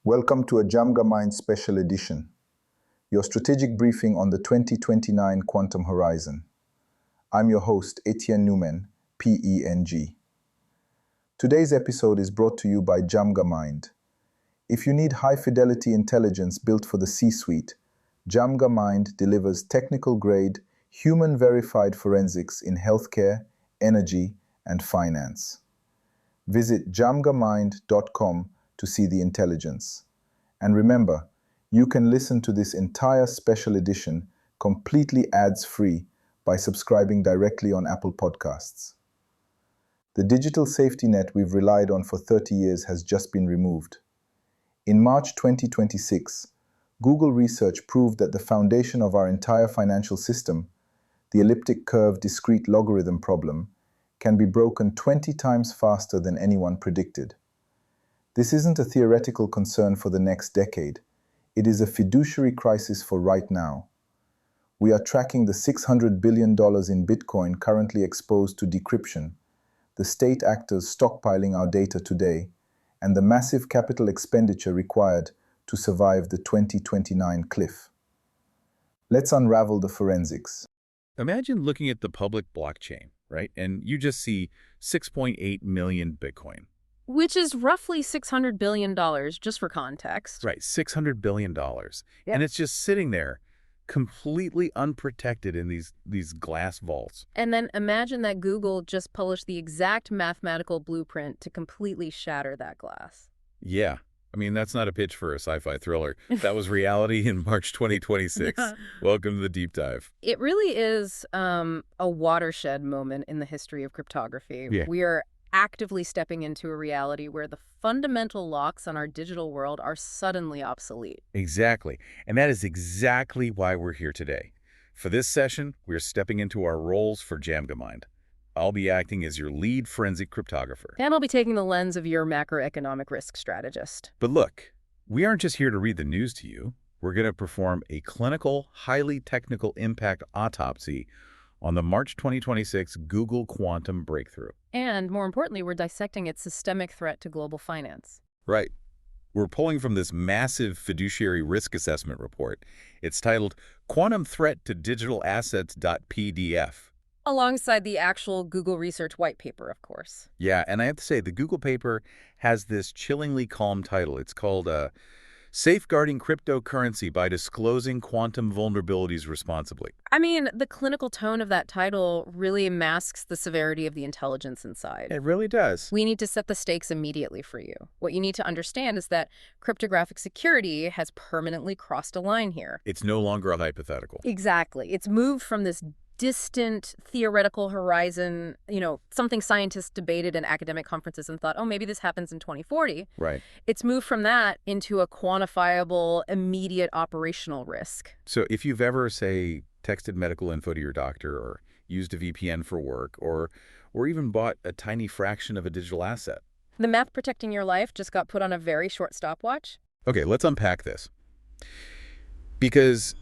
Welcome to a Jamga Mind Special Edition, your strategic briefing on the 2029 Quantum Horizon. I'm your host, Etienne Newman, PENG. Today's episode is brought to you by Jamga Mind. If you need high-fidelity intelligence built for the C-suite, Jamga Mind delivers technical-grade, human-verified forensics in healthcare, energy, and finance. Visit jamgamind.com to see the intelligence. And remember, you can listen to this entire special edition completely ads-free by subscribing directly on Apple Podcasts. The digital safety net we've relied on for 30 years has just been removed. In March 2026, Google research proved that the foundation of our entire financial system, the elliptic curve discrete logarithm problem, can be broken 20 times faster than anyone predicted. This isn't a theoretical concern for the next decade. It is a fiduciary crisis for right now. We are tracking the $600 billion in Bitcoin currently exposed to decryption, the state actors stockpiling our data today, and the massive capital expenditure required to survive the 2029 cliff. Let's unravel the forensics. Imagine looking at the public blockchain, right? And you just see 6.8 million Bitcoin. Which is roughly $600 billion, just for context. Right, $600 billion. Yep. And it's just sitting there, completely unprotected in these glass vaults. And then imagine that Google just published the exact mathematical blueprint to completely shatter that glass. Yeah. I mean, that's not a pitch for a sci-fi thriller. That was reality in March 2026. Welcome to the deep dive. It really is a watershed moment in the history of cryptography. Yeah. We are actively stepping into a reality where the fundamental locks on our digital world are suddenly obsolete. Exactly. And that is exactly why we're here today. For this session, we're stepping into our roles for Jamga Mind. I'll be acting as your lead forensic cryptographer. And I'll be taking the lens of your macroeconomic risk strategist. But look, we aren't just here to read the news to you. We're going to perform a clinical, highly technical impact autopsy on the March 2026 Google quantum breakthrough. And more importantly, we're dissecting its systemic threat to global finance. Right. We're pulling from this massive fiduciary risk assessment report. It's titled Quantum Threat to Digital Assets.pdf. Alongside the actual Google research white paper, of course. Yeah, and I have to say, the Google paper has this chillingly calm title. It's called Safeguarding Cryptocurrency by Disclosing Quantum Vulnerabilities Responsibly. I mean, the clinical tone of that title really masks the severity of the intelligence inside. It really does. We need to set the stakes immediately for you. What you need to understand is that cryptographic security has permanently crossed a line here. It's no longer a hypothetical. Exactly. It's moved from this distant theoretical horizon, something scientists debated in academic conferences and thought, oh, maybe this happens in 2040. Right. It's moved from that into a quantifiable, immediate operational risk. So if you've ever, say, texted medical info to your doctor or used a VPN for work or even bought a tiny fraction of a digital asset. The math protecting your life just got put on a very short stopwatch. Okay, let's unpack this. Because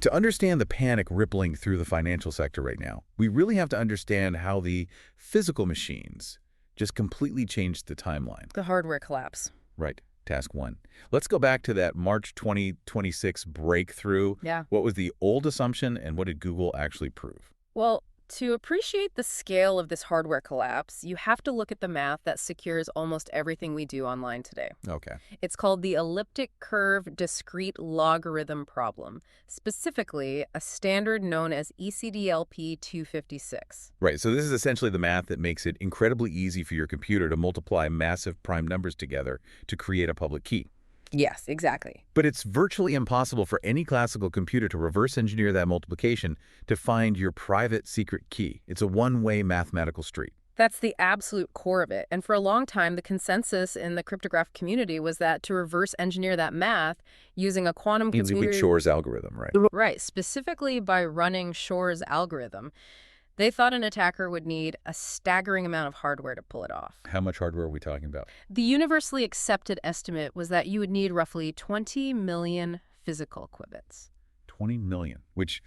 to understand the panic rippling through the financial sector right now, we really have to understand how the physical machines just completely changed the timeline. The hardware collapse. Right. Task one. Let's go back to that March 2026 breakthrough. Yeah. What was the old assumption and what did Google actually prove? Well, to appreciate the scale of this hardware collapse, you have to look at the math that secures almost everything we do online today. Okay. It's called the elliptic curve discrete logarithm problem, specifically a standard known as ECDLP 256. Right. So this is essentially the math that makes it incredibly easy for your computer to multiply massive prime numbers together to create a public key. Yes, exactly. But it's virtually impossible for any classical computer to reverse engineer that multiplication to find your private secret key. It's a one-way mathematical street. That's the absolute core of it. And for a long time, the consensus in the cryptographic community was that to reverse engineer that math using a quantum computer... With Shor's algorithm, right? Right, specifically by running Shor's algorithm. They thought an attacker would need a staggering amount of hardware to pull it off. How much hardware are we talking about? The universally accepted estimate was that you would need roughly 20 million physical qubits. 20 million, which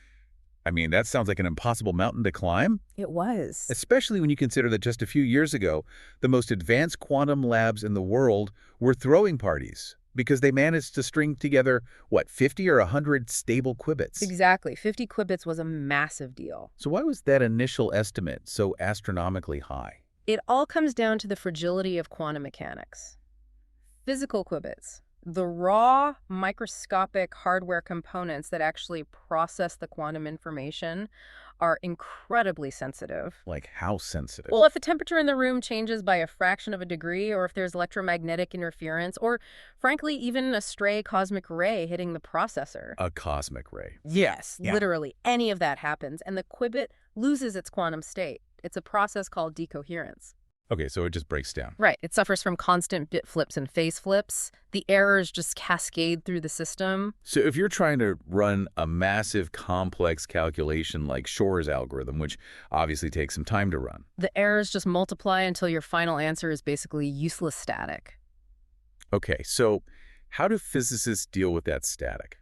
I mean, that sounds like an impossible mountain to climb, It was. especially when you consider that just a few years ago, the most advanced quantum labs in the world were throwing parties because they managed to string together, what, 50 or 100 stable qubits? Exactly. 50 qubits was a massive deal. So why was that initial estimate so astronomically high? It all comes down to the fragility of quantum mechanics. Physical qubits, the raw microscopic hardware components that actually process the quantum information, are incredibly sensitive. Like how sensitive? Well, if the temperature in the room changes by a fraction of a degree, or if there's electromagnetic interference, or frankly, even a stray cosmic ray hitting the processor. A cosmic ray. Yes, Yeah. literally, any of that happens, and the qubit loses its quantum state. It's a process called decoherence. Okay, so it just breaks down. Right. It suffers from constant bit flips and phase flips. The errors just cascade through the system. So if you're trying to run a massive complex calculation like Shor's algorithm, which obviously takes some time to run. The errors just multiply until your final answer is basically useless static. Okay, so how do physicists deal with that static?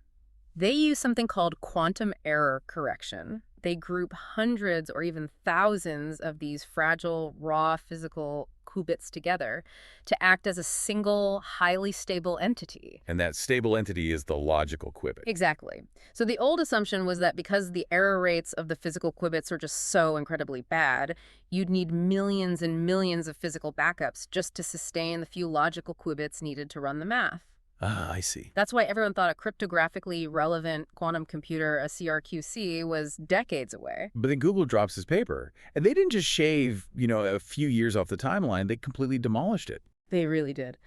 They use something called quantum error correction. They group hundreds or even thousands of these fragile, raw physical qubits together to act as a single, highly stable entity. And that stable entity is the logical qubit. Exactly. So the old assumption was that because the error rates of the physical qubits are just so incredibly bad, you'd need millions and millions of physical backups just to sustain the few logical qubits needed to run the math. Ah, I see. That's why everyone thought a cryptographically relevant quantum computer, a CRQC, was decades away. But then Google drops his paper, and they didn't just shave, a few years off the timeline, they completely demolished it. They really did.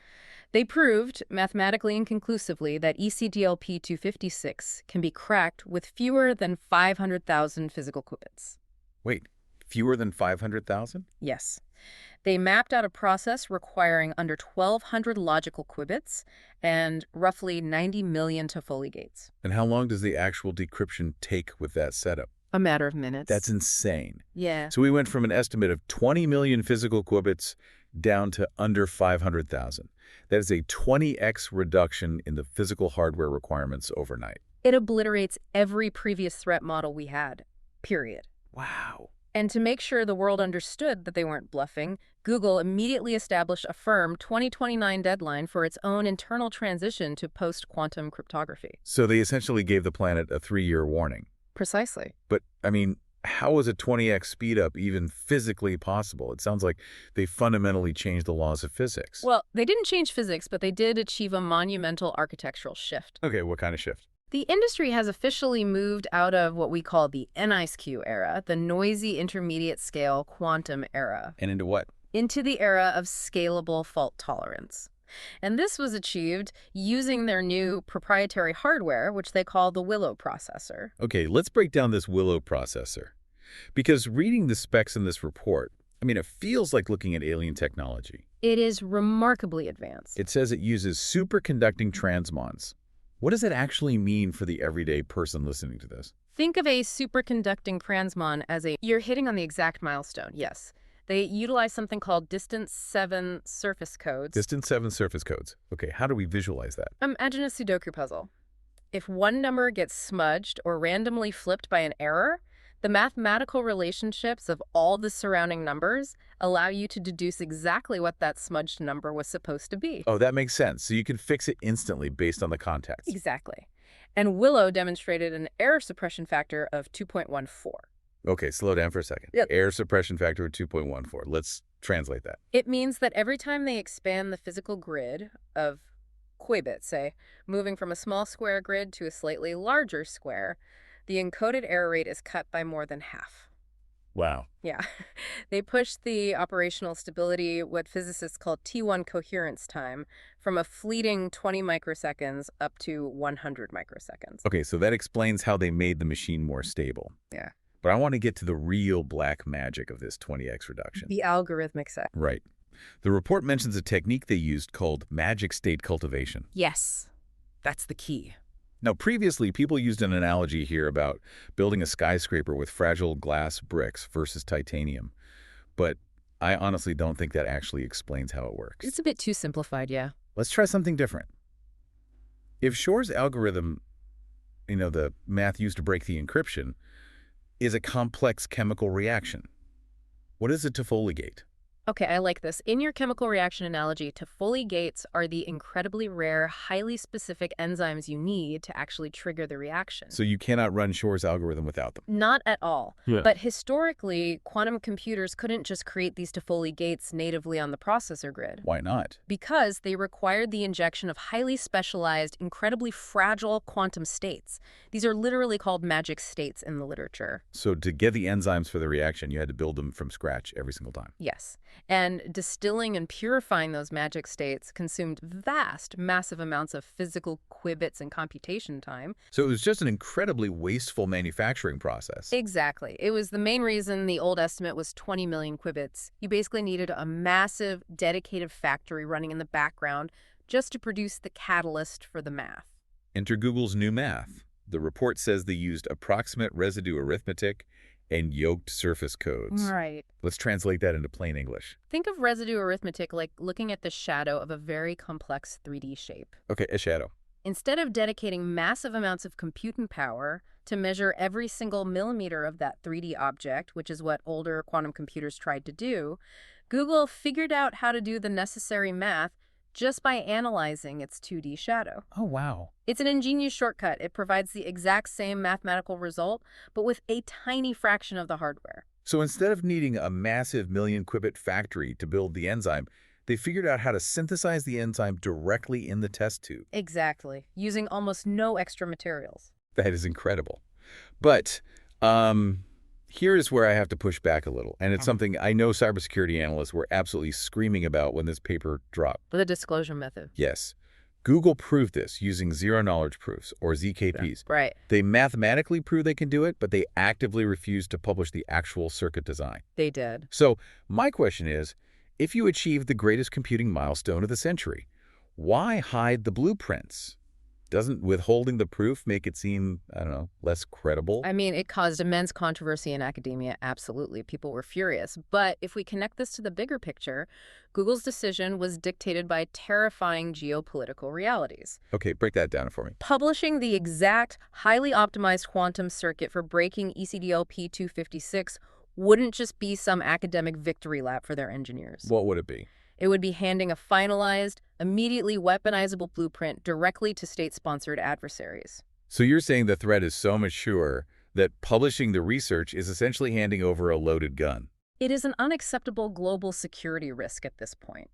They proved, mathematically and conclusively, that ECDLP 256 can be cracked with fewer than 500,000 physical qubits. Wait, fewer than 500,000? Yes. They mapped out a process requiring under 1,200 logical qubits and roughly 90 million Toffoli gates. And how long does the actual decryption take with that setup? A matter of minutes. That's insane. Yeah. So we went from an estimate of 20 million physical qubits down to under 500,000. That is a 20x reduction in the physical hardware requirements overnight. It obliterates every previous threat model we had, period. Wow. And to make sure the world understood that they weren't bluffing, Google immediately established a firm 2029 deadline for its own internal transition to post-quantum cryptography. So they essentially gave the planet a 3-year warning. Precisely. But, how is a 20x speedup even physically possible? It sounds like they fundamentally changed the laws of physics. Well, they didn't change physics, but they did achieve a monumental architectural shift. Okay, what kind of shift? The industry has officially moved out of what we call the NISQ era, the noisy intermediate scale quantum era, And into what? into the era of scalable fault tolerance. And this was achieved using their new proprietary hardware, which they call the Willow processor. Okay, let's break down this Willow processor. Because reading the specs in this report, it feels like looking at alien technology. It is remarkably advanced. It says it uses superconducting transmons. What does that actually mean for the everyday person listening to this? Think of a superconducting transmon as you're hitting on the exact milestone, yes. They utilize something called distance 7 surface codes. Distance 7 surface codes. Okay, how do we visualize that? Imagine a Sudoku puzzle. If one number gets smudged or randomly flipped by an error, the mathematical relationships of all the surrounding numbers allow you to deduce exactly what that smudged number was supposed to be. Oh, that makes sense. So you can fix it instantly based on the context. Exactly. And Willow demonstrated an error suppression factor of 2.14. Okay, slow down for a second. Yep. Error suppression factor of 2.14. Let's translate that. It means that every time they expand the physical grid of qubits, say, moving from a small square grid to a slightly larger square, the encoded error rate is cut by more than half. Wow. Yeah. They pushed the operational stability, what physicists call T1 coherence time, from a fleeting 20 microseconds up to 100 microseconds. Okay, so that explains how they made the machine more stable. Yeah. But I want to get to the real black magic of this 20x reduction. The algorithmic set. Right. The report mentions a technique they used called magic state cultivation. Yes. That's the key. Now, previously, people used an analogy here about building a skyscraper with fragile glass bricks versus titanium. But I honestly don't think that actually explains how it works. It's a bit too simplified, yeah. Let's try something different. If Shor's algorithm, the math used to break the encryption, is a complex chemical reaction. What is a Toffoli gate? Okay, I like this. In your chemical reaction analogy, Toffoli gates are the incredibly rare, highly specific enzymes you need to actually trigger the reaction. So you cannot run Shor's algorithm without them. Not at all. Yeah. But historically, quantum computers couldn't just create these Toffoli gates natively on the processor grid. Why not? Because they required the injection of highly specialized, incredibly fragile quantum states. These are literally called magic states in the literature. So to get the enzymes for the reaction, you had to build them from scratch every single time. Yes. And distilling and purifying those magic states consumed massive amounts of physical qubits and computation time. So it was just an incredibly wasteful manufacturing process. Exactly. It was the main reason the old estimate was 20 million qubits. You basically needed a massive, dedicated factory running in the background just to produce the catalyst for the math. Enter Google's new math. The report says they used approximate residue arithmetic and yoked surface codes. Right. Let's translate that into plain English. Think of residue arithmetic like looking at the shadow of a very complex 3D shape. Okay, a shadow. Instead of dedicating massive amounts of computing power to measure every single millimeter of that 3D object, which is what older quantum computers tried to do, Google figured out how to do the necessary math just by analyzing its 2D shadow. Oh, wow. It's an ingenious shortcut. It provides the exact same mathematical result, but with a tiny fraction of the hardware. So instead of needing a massive million-qubit factory to build the enzyme, they figured out how to synthesize the enzyme directly in the test tube. Exactly, using almost no extra materials. That is incredible. But here is where I have to push back a little, and it's something I know cybersecurity analysts were absolutely screaming about when this paper dropped. The disclosure method. Yes. Google proved this using zero-knowledge proofs, or ZKPs. Yeah, right. They mathematically prove they can do it, but they actively refuse to publish the actual circuit design. They did. So my question is, if you achieved the greatest computing milestone of the century, why hide the blueprints? Doesn't withholding the proof make it seem, I don't know, less credible? I mean, it caused immense controversy in academia, absolutely. People were furious. But if we connect this to the bigger picture, Google's decision was dictated by terrifying geopolitical realities. Okay, break that down for me. Publishing the exact, highly optimized quantum circuit for breaking ECDL P256 wouldn't just be some academic victory lap for their engineers. What would it be? It would be handing a finalized, immediately weaponizable blueprint directly to state-sponsored adversaries. So you're saying the threat is so mature that publishing the research is essentially handing over a loaded gun? It is an unacceptable global security risk at this point.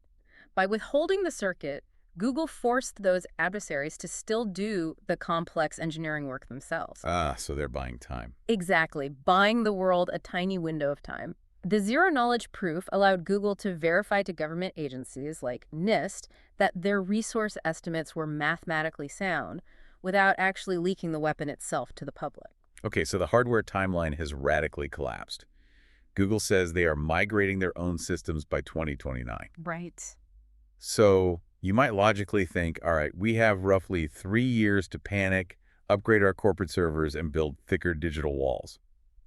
By withholding the circuit, Google forced those adversaries to still do the complex engineering work themselves. So they're buying time. Exactly, buying the world a tiny window of time. The zero-knowledge proof allowed Google to verify to government agencies like NIST that their resource estimates were mathematically sound without actually leaking the weapon itself to the public. Okay, so the hardware timeline has radically collapsed. Google says they are migrating their own systems by 2029. Right. So you might logically think, all right, we have roughly 3 years to panic, upgrade our corporate servers, and build thicker digital walls.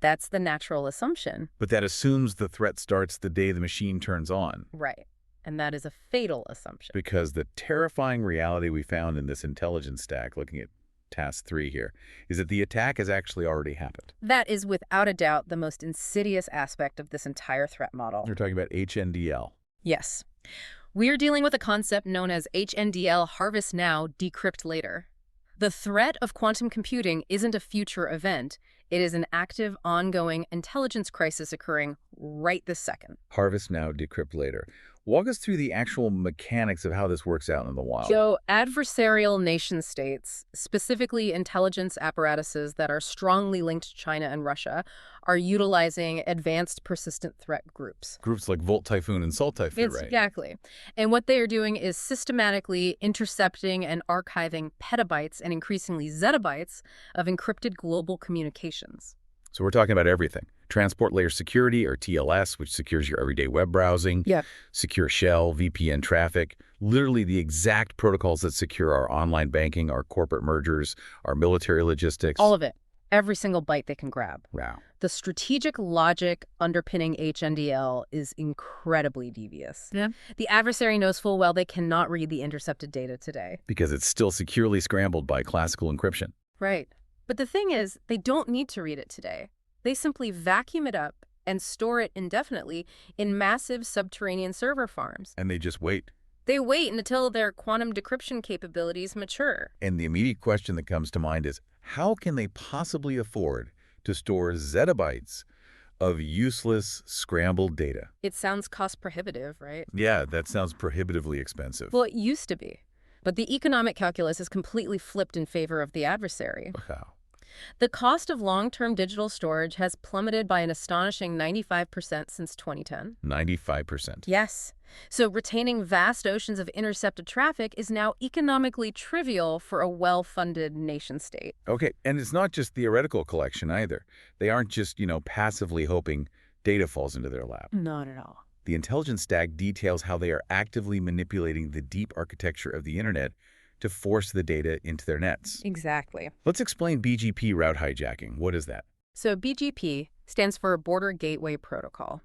That's the natural assumption. But that assumes the threat starts the day the machine turns on. Right. And that is a fatal assumption. Because the terrifying reality we found in this intelligence stack, looking at task 3 here, is that the attack has actually already happened. That is without a doubt the most insidious aspect of this entire threat model. You're talking about HNDL. Yes. We're dealing with a concept known as HNDL, harvest now, decrypt later. The threat of quantum computing isn't a future event. It is an active, ongoing intelligence crisis occurring right this second. Harvest now, decrypt later. Walk us through the actual mechanics of how this works out in the wild. So adversarial nation states, specifically intelligence apparatuses that are strongly linked to China and Russia, are utilizing advanced persistent threat groups. Groups like Volt Typhoon and Salt Typhoon, right? Exactly. And what they are doing is systematically intercepting and archiving petabytes and increasingly zettabytes of encrypted global communications. So we're talking about everything. Transport layer security, or TLS, which secures your everyday web browsing. Yeah. Secure shell, VPN traffic, literally the exact protocols that secure our online banking, our corporate mergers, our military logistics. All of it. Every single byte they can grab. Wow. The strategic logic underpinning HNDL is incredibly devious. Yeah. The adversary knows full well they cannot read the intercepted data today. Because it's still securely scrambled by classical encryption. Right. But the thing is, they don't need to read it today. They simply vacuum it up and store it indefinitely in massive subterranean server farms. And they just wait. They wait until their quantum decryption capabilities mature. And the immediate question that comes to mind is, how can they possibly afford to store zettabytes of useless, scrambled data? It sounds cost prohibitive, right? Yeah, that sounds prohibitively expensive. Well, it used to be. But the economic calculus is completely flipped in favor of the adversary. How? The cost of long-term digital storage has plummeted by an astonishing 95% since 2010. 95%. Yes. So retaining vast oceans of intercepted traffic is now economically trivial for a well-funded nation-state. Okay, and it's not just theoretical collection either. They aren't just, passively hoping data falls into their lap. Not at all. The intelligence stack details how they are actively manipulating the deep architecture of the internet to force the data into their nets. Exactly. Let's explain BGP route hijacking. What is that? So BGP stands for Border Gateway Protocol.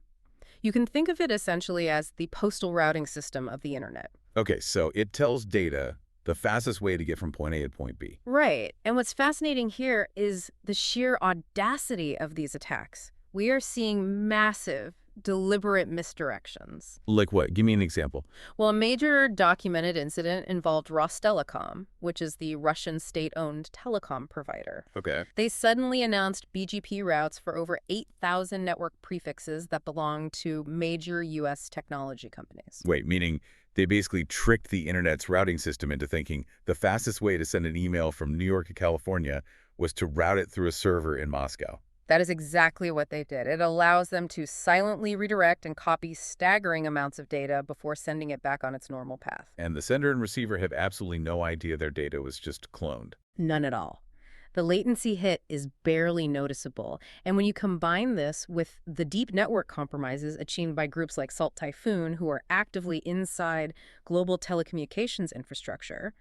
You can think of it essentially as the postal routing system of the internet. Okay, so it tells data the fastest way to get from point A to point B. Right. And what's fascinating here is the sheer audacity of these attacks. We are seeing massive, deliberate misdirections. Like what? Give me an example. Well, a major documented incident involved Rostelecom, which is the Russian state-owned telecom provider. Okay. They suddenly announced BGP routes for over 8,000 network prefixes that belong to major U.S. technology companies. Wait, meaning they basically tricked the internet's routing system into thinking the fastest way to send an email from New York to California was to route it through a server in Moscow. That is exactly what they did. It allows them to silently redirect and copy staggering amounts of data before sending it back on its normal path. And the sender and receiver have absolutely no idea their data was just cloned. None at all. The latency hit is barely noticeable. And when you combine this with the deep network compromises achieved by groups like Salt Typhoon, who are actively inside global telecommunications infrastructure,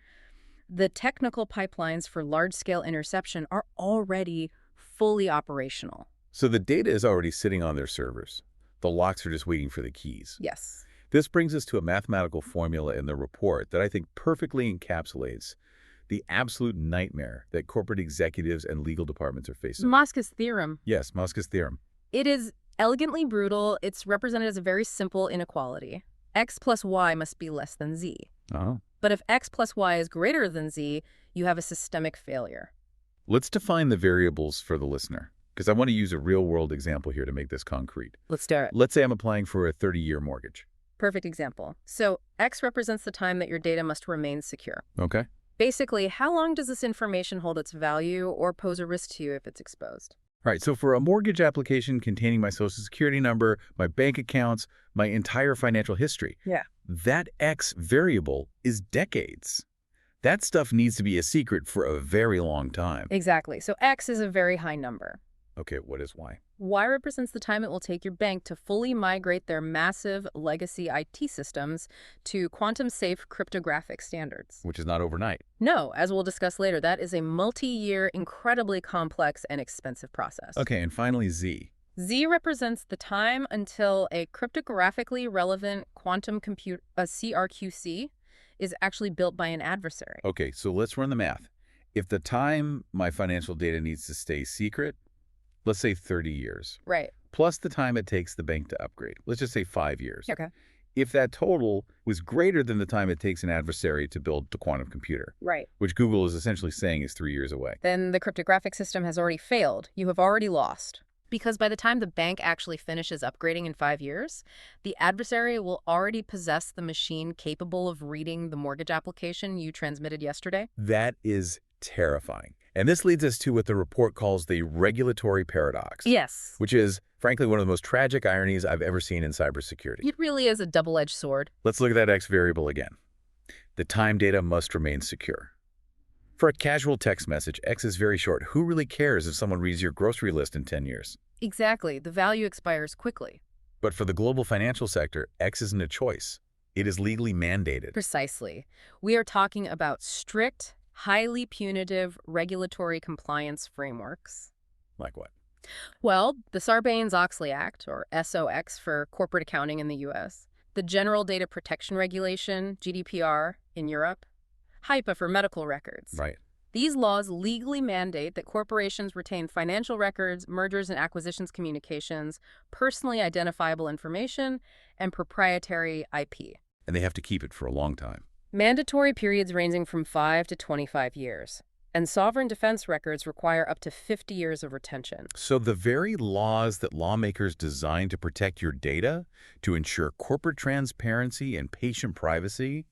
the technical pipelines for large-scale interception are already fully operational. So the data is already sitting on their servers. The locks are just waiting for the keys. Yes. This brings us to a mathematical formula in the report that I think perfectly encapsulates the absolute nightmare that corporate executives and legal departments are facing. Moska's theorem. Yes, Moska's theorem. It is elegantly brutal. It's represented as a very simple inequality. X plus Y must be less than Z. Oh. But if X plus Y is greater than Z, you have a systemic failure. Let's define the variables for the listener, because I want to use a real-world example here to make this concrete. Let's do it. Let's say I'm applying for a 30-year mortgage. Perfect example. So X represents the time that your data must remain secure. Okay. Basically, how long does this information hold its value or pose a risk to you if it's exposed? All right, so for a mortgage application containing my social security number, my bank accounts, my entire financial history, that X variable is decades. That stuff needs to be a secret for a very long time. Exactly. So X is a very high number. Okay, what is Y? Y represents the time it will take your bank to fully migrate their massive legacy IT systems to quantum-safe cryptographic standards. Which is not overnight. No, as we'll discuss later, that is a multi-year, incredibly complex and expensive process. Okay, and finally Z. Z represents the time until a cryptographically relevant quantum compute, a CRQC, is actually built by an adversary. Okay, so let's run the math. If the time my financial data needs to stay secret, let's say 30 years. Right. Plus the time it takes the bank to upgrade. Let's just say 5 years. Okay. If that total was greater than the time it takes an adversary to build the quantum computer, Right. which Google is essentially saying is 3 years away. Then the cryptographic system has already failed. You have already lost. Because by the time the bank actually finishes upgrading in 5 years, the adversary will already possess the machine capable of reading the mortgage application you transmitted yesterday. That is terrifying. And this leads us to what the report calls the regulatory paradox. Yes. Which is, frankly, one of the most tragic ironies I've ever seen in cybersecurity. It really is a double-edged sword. Let's look at that X variable again. The time data must remain secure. For a casual text message, X is very short. Who really cares if someone reads your grocery list in 10 years? Exactly. The value expires quickly. But for the global financial sector, X isn't a choice. It is legally mandated. Precisely. We are talking about strict, highly punitive regulatory compliance frameworks. Like what? Well, the Sarbanes-Oxley Act, or SOX for corporate accounting in the U.S., the General Data Protection Regulation, GDPR, in Europe, HIPAA for medical records. Right. These laws legally mandate that corporations retain financial records, mergers and acquisitions communications, personally identifiable information, and proprietary IP. And they have to keep it for a long time. Mandatory periods ranging from 5 to 25 years. And sovereign defense records require up to 50 years of retention. So the very laws that lawmakers designed to protect your data, to ensure corporate transparency and patient privacy,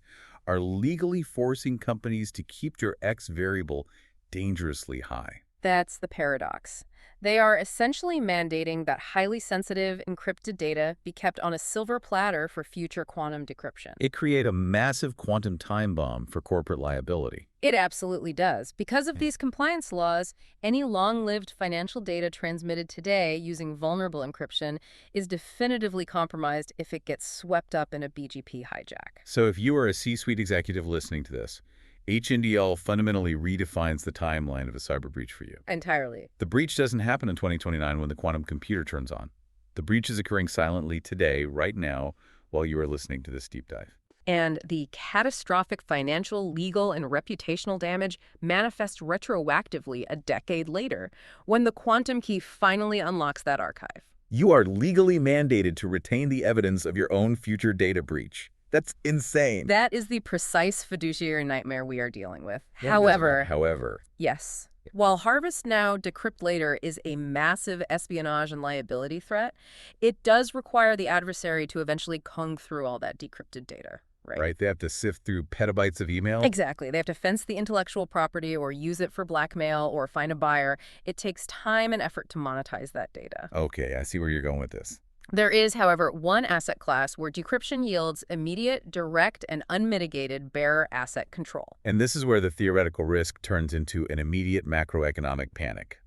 are legally forcing companies to keep your X variable dangerously high. That's the paradox. They are essentially mandating that highly sensitive, encrypted data be kept on a silver platter for future quantum decryption. It creates a massive quantum time bomb for corporate liability. It absolutely does. Because of these compliance laws, any long-lived financial data transmitted today using vulnerable encryption is definitively compromised if it gets swept up in a BGP hijack. So if you are a C-suite executive listening to this, HNDL fundamentally redefines the timeline of a cyber breach for you. Entirely. The breach doesn't happen in 2029 when the quantum computer turns on. The breach is occurring silently today, right now, while you are listening to this deep dive. And the catastrophic financial, legal, and reputational damage manifests retroactively a decade later, when the quantum key finally unlocks that archive. You are legally mandated to retain the evidence of your own future data breach. That's insane. That is the precise fiduciary nightmare we are dealing with. Yeah, However, yes. While Harvest Now, Decrypt Later is a massive espionage and liability threat, it does require the adversary to eventually comb through all that decrypted data. Right? They have to sift through petabytes of email? Exactly. They have to fence the intellectual property or use it for blackmail or find a buyer. It takes time and effort to monetize that data. Okay, I see where you're going with this. There is, however, one asset class where decryption yields immediate, direct, and unmitigated bearer asset control. And this is where the theoretical risk turns into an immediate macroeconomic panic.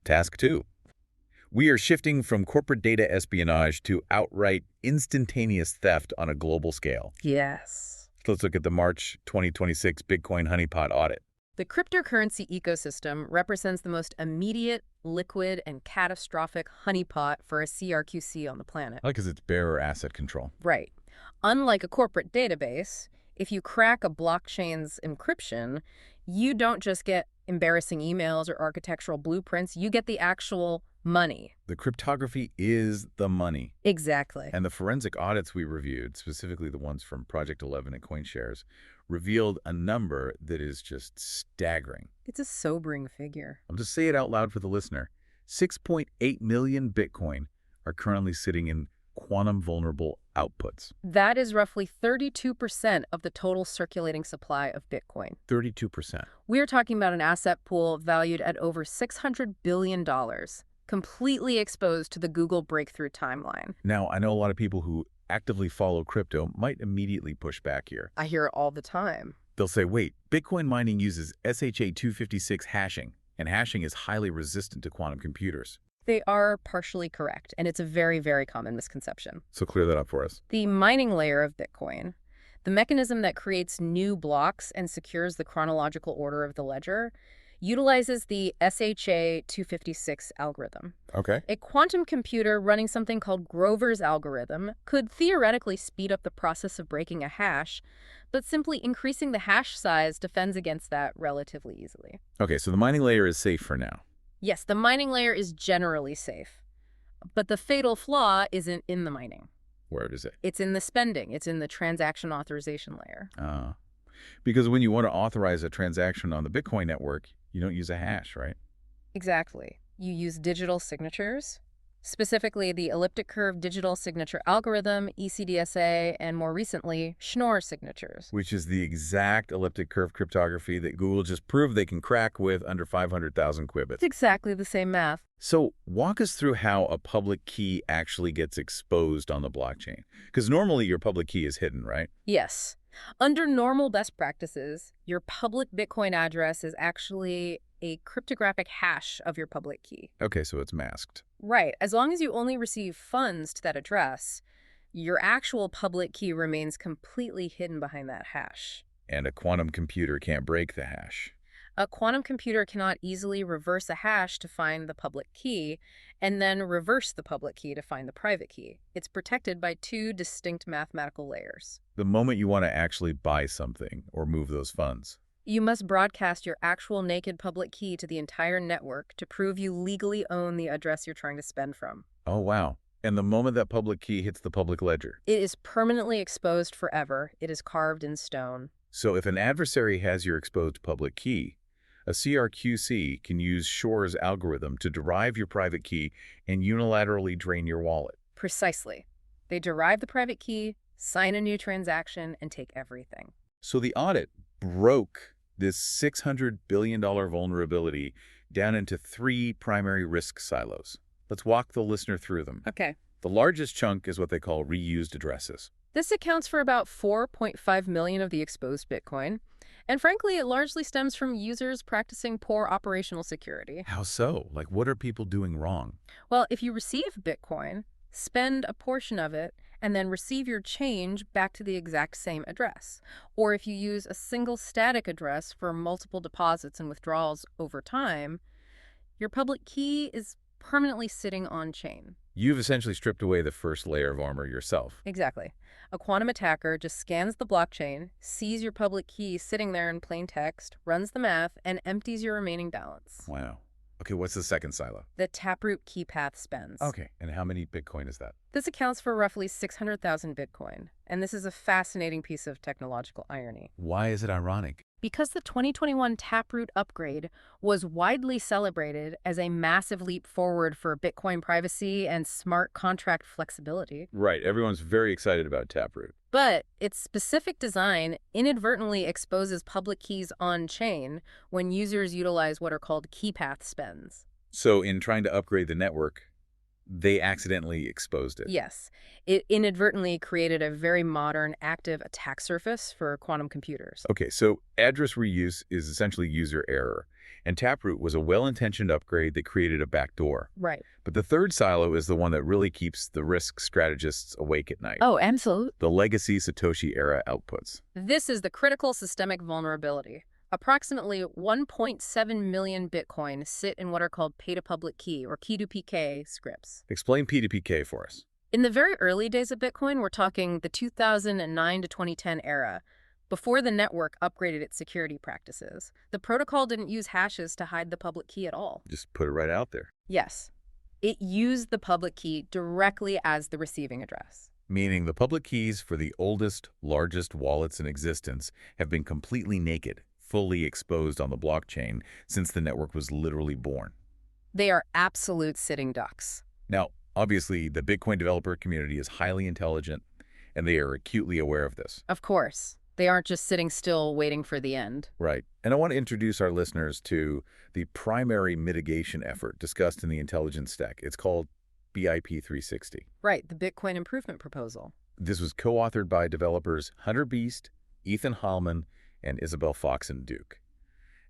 Task 2. We are shifting from corporate data espionage to outright instantaneous theft on a global scale. Yes. Let's look at the March 2026 Bitcoin honeypot audit. The cryptocurrency ecosystem represents the most immediate, liquid, and catastrophic honeypot for a CRQC on the planet. Because it's bearer asset control. Right. Unlike a corporate database, if you crack a blockchain's encryption, you don't just get embarrassing emails or architectural blueprints, you get the actual money. The cryptography is the money. Exactly. And the forensic audits we reviewed, specifically the ones from Project 11 and CoinShares, revealed a number that is just staggering. It's a sobering figure. I'll just say it out loud for the listener. 6.8 million Bitcoin are currently sitting in quantum vulnerable outputs. That is roughly 32% of the total circulating supply of Bitcoin. 32%. We're talking about an asset pool valued at over $600 billion, completely exposed to the Google breakthrough timeline. Now, I know a lot of people who actively follow crypto might immediately push back here. I hear it all the time. They'll say, wait, Bitcoin mining uses SHA-256 hashing, and hashing is highly resistant to quantum computers. They are partially correct, and it's a very, very common misconception. So clear that up for us. The mining layer of Bitcoin, the mechanism that creates new blocks and secures the chronological order of the ledger, utilizes the SHA-256 algorithm. Okay. A quantum computer running something called Grover's algorithm could theoretically speed up the process of breaking a hash, but simply increasing the hash size defends against that relatively easily. Okay, so the mining layer is safe for now. Yes, the mining layer is generally safe, but the fatal flaw isn't in the mining. Where is it? It's in the spending. It's in the transaction authorization layer. Because when you want to authorize a transaction on the Bitcoin network, you don't use a hash, right? Exactly. You use digital signatures, specifically the elliptic curve digital signature algorithm, ECDSA, and more recently, Schnorr signatures. Which is the exact elliptic curve cryptography that Google just proved they can crack with under 500,000 qubits. It's exactly the same math. So walk us through how a public key actually gets exposed on the blockchain. Because normally your public key is hidden, right? Yes. Under normal best practices, your public Bitcoin address is actually a cryptographic hash of your public key. Okay, so it's masked. Right. As long as you only receive funds to that address, your actual public key remains completely hidden behind that hash. And a quantum computer can't break the hash. A quantum computer cannot easily reverse a hash to find the public key, and then reverse the public key to find the private key. It's protected by two distinct mathematical layers. The moment you want to actually buy something or move those funds. You must broadcast your actual naked public key to the entire network to prove you legally own the address you're trying to spend from. Oh, wow. And the moment that public key hits the public ledger. It is permanently exposed forever. It is carved in stone. So if an adversary has your exposed public key, a CRQC can use Shore's algorithm to derive your private key and unilaterally drain your wallet. Precisely. They derive the private key, sign a new transaction, and take everything. So the audit broke this $600 billion vulnerability down into 3 primary risk silos. Let's walk the listener through them. Okay. The largest chunk is what they call reused addresses. This accounts for about 4.5 million of the exposed Bitcoin. And frankly, it largely stems from users practicing poor operational security. How so? Like, what are people doing wrong? Well, if you receive Bitcoin, spend a portion of it, and then receive your change back to the exact same address. Or if you use a single static address for multiple deposits and withdrawals over time, your public key is permanently sitting on-chain. You've essentially stripped away the first layer of armor yourself. Exactly. A quantum attacker just scans the blockchain, sees your public key sitting there in plain text, runs the math, and empties your remaining balance. Wow. Okay, what's the second silo? The taproot key path spends. Okay, and how many Bitcoin is that? This accounts for roughly 600,000 Bitcoin, and this is a fascinating piece of technological irony. Why is it ironic? Because the 2021 Taproot upgrade was widely celebrated as a massive leap forward for Bitcoin privacy and smart contract flexibility. Right, everyone's very excited about Taproot. But its specific design inadvertently exposes public keys on-chain when users utilize what are called key path spends. So in trying to upgrade the network, they accidentally exposed it. Yes. It inadvertently created a very modern, active attack surface for quantum computers. Okay, so address reuse is essentially user error, and Taproot was a well-intentioned upgrade that created a backdoor. Right. But the third silo is the one that really keeps the risk strategists awake at night. Oh, absolutely. The legacy Satoshi era outputs. This is the critical systemic vulnerability. Approximately 1.7 million Bitcoin sit in what are called pay-to-public key, or P2PK scripts. Explain P2PK for us. In the very early days of Bitcoin, we're talking the 2009 to 2010 era, before the network upgraded its security practices. The protocol didn't use hashes to hide the public key at all. Just put it right out there. Yes. It used the public key directly as the receiving address. Meaning the public keys for the oldest, largest wallets in existence have been completely naked, fully exposed on the blockchain since the network was literally born. They are absolute sitting ducks. Now, obviously, the Bitcoin developer community is highly intelligent, and they are acutely aware of this. Of course. They aren't just sitting still waiting for the end. Right. And I want to introduce our listeners to the primary mitigation effort discussed in the intelligence stack. It's called BIP 360. Right, the Bitcoin Improvement Proposal. This was co-authored by developers Hunter Beast, Ethan Hallman, and Isabel Fox and Duke.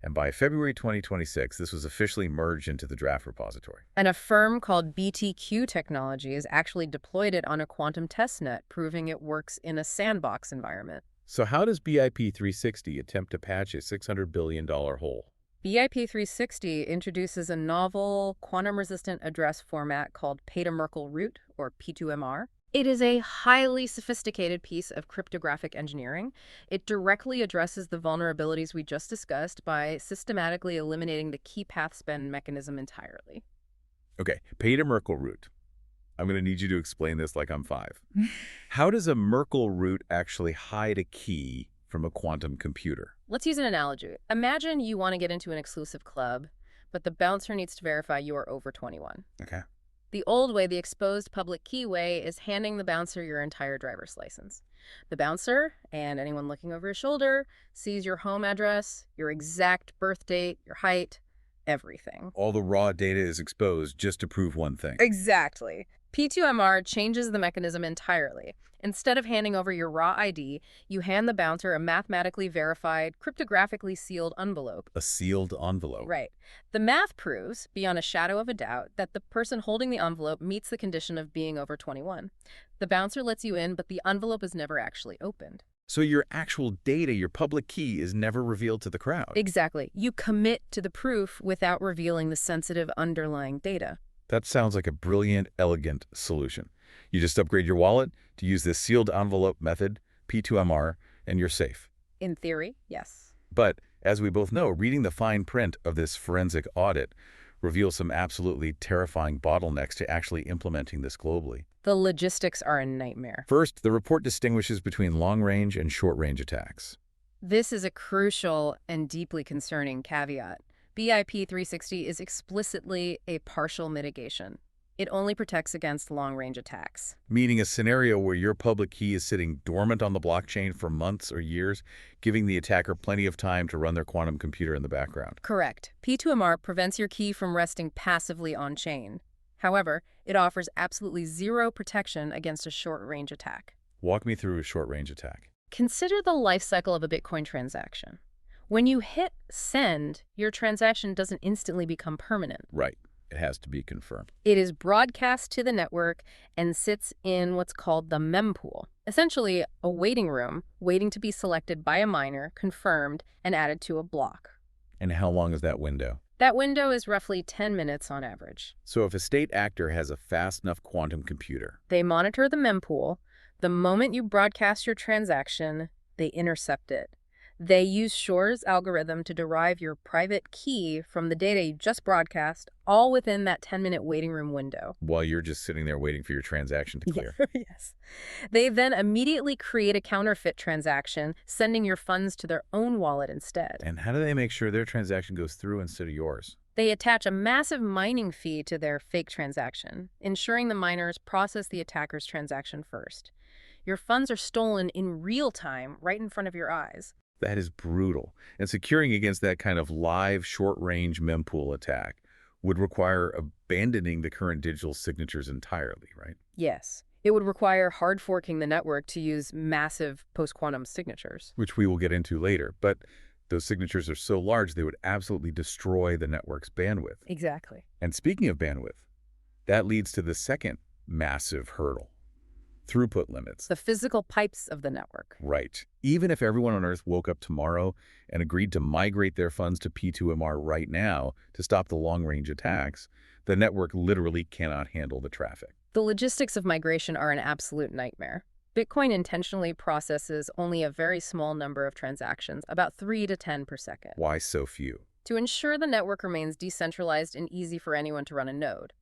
And by February 2026, this was officially merged into the draft repository. And a firm called BTQ Technologies actually deployed it on a quantum testnet, proving it works in a sandbox environment. So how does BIP 360 attempt to patch a $600 billion hole? BIP 360 introduces a novel quantum-resistant address format called pay-to-Merkle root, or P2MR. It is a highly sophisticated piece of cryptographic engineering. It directly addresses the vulnerabilities we just discussed by systematically eliminating the key path spend mechanism entirely. Okay, pay-to-Merkle root. I'm going to need you to explain this like I'm 5. How does a Merkle root actually hide a key from a quantum computer? Let's use an analogy. Imagine you want to get into an exclusive club, but the bouncer needs to verify you are over 21. Okay. The old way, the exposed public key way, is handing the bouncer your entire driver's license. The bouncer, and anyone looking over his shoulder, sees your home address, your exact birth date, your height, everything. All the raw data is exposed just to prove one thing. Exactly. P2MR changes the mechanism entirely. Instead of handing over your raw ID, you hand the bouncer a mathematically verified, cryptographically sealed envelope. A sealed envelope. Right. The math proves, beyond a shadow of a doubt, that the person holding the envelope meets the condition of being over 21. The bouncer lets you in, but the envelope is never actually opened. So your actual data, your public key, is never revealed to the crowd. Exactly. You commit to the proof without revealing the sensitive underlying data. That sounds like a brilliant, elegant solution. You just upgrade your wallet to use this sealed envelope method, P2MR, and you're safe. In theory, yes. But As we both know, reading the fine print of this forensic audit reveals some absolutely terrifying bottlenecks to actually implementing this globally. The logistics are a nightmare. First, the report distinguishes between long-range and short-range attacks. This is a crucial and deeply concerning caveat. BIP 360 is explicitly a partial mitigation. It only protects against long-range attacks. Meaning a scenario where your public key is sitting dormant on the blockchain for months or years, giving the attacker plenty of time to run their quantum computer in the background. Correct. P2MR prevents your key from resting passively on-chain. However, it offers absolutely zero protection against a short-range attack. Walk me through a short-range attack. Consider the life cycle of a Bitcoin transaction. When you hit send, your transaction doesn't instantly become permanent. Right. It has to be confirmed. It is broadcast to the network and sits in what's called the mempool, essentially a waiting room waiting to be selected by a miner, confirmed, and added to a block. And how long is that window? That window is roughly 10 minutes on average. So if a state actor has a fast enough quantum computer, They monitor the mempool. The moment you broadcast your transaction, they intercept it. They use Shor's algorithm to derive your private key from the data you just broadcast, all within that 10-minute waiting room window. while you're just sitting there waiting for your transaction to clear. Yes. They then immediately create a counterfeit transaction, sending your funds to their own wallet instead. And how do they make sure their transaction goes through instead of yours? They attach a massive mining fee to their fake transaction, ensuring the miners process the attacker's transaction first. Your funds are stolen in real time, right in front of your eyes. That is brutal. And securing against that kind of live, short-range mempool attack would require abandoning the current digital signatures entirely, right? Yes. It would require hard forking the network to use massive post-quantum signatures. Which we will get into later. But those signatures are so large, they would absolutely destroy the network's bandwidth. Exactly. And speaking of bandwidth, that leads to the second massive hurdle. Throughput limits. The physical pipes of the network. Right. Even if everyone on Earth woke up tomorrow and agreed to migrate their funds to P2MR right now to stop the long-range attacks, the network literally cannot handle the traffic. The logistics of migration are an absolute nightmare. Bitcoin intentionally processes only a very small number of transactions, about 3 to 10 per second, Why so few? to ensure the network remains decentralized and easy for anyone to run a node.